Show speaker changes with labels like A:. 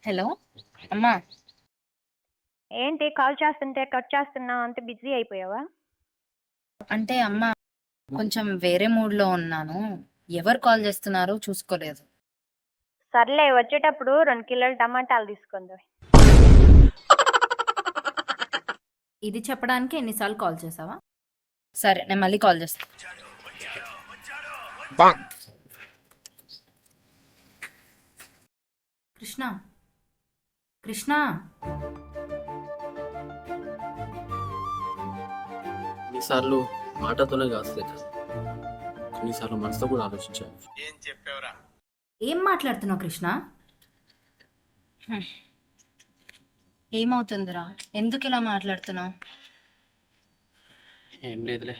A: Hello అమ్మా.
B: ఏంటి call చేస్తుంటే కట్ చేస్తున్నావు? అంత బిజీ అయిపోయావా?
A: అంటే అమ్మా, కొంచెం వేరే మూడ్లో ఉన్నాను. ఎవరు కాల్ చేస్తున్నారో చూసుకోలేదు.
B: సర్లే, వచ్చేటప్పుడు 2 కిలోల టమాటాలు తీసుకుంది.
C: ఇది చెప్పడానికి ఎన్నిసార్లు కాల్ చేసావా?
A: సరే, నేను మళ్ళీ కాల్ చేస్తాను.
C: కృష్ణ, కృష్ణ,
D: కొన్నిసార్లు మాటతోనే కాస్తే కొన్నిసార్లు మనసుతో కూడా ఆలోచించాను.
C: ఏం మాట్లాడుతున్నావు కృష్ణ?
A: ఏమవుతుందిరా? ఎందుకు ఇలా మాట్లాడుతున్నావు?
D: ఏం లేదులే.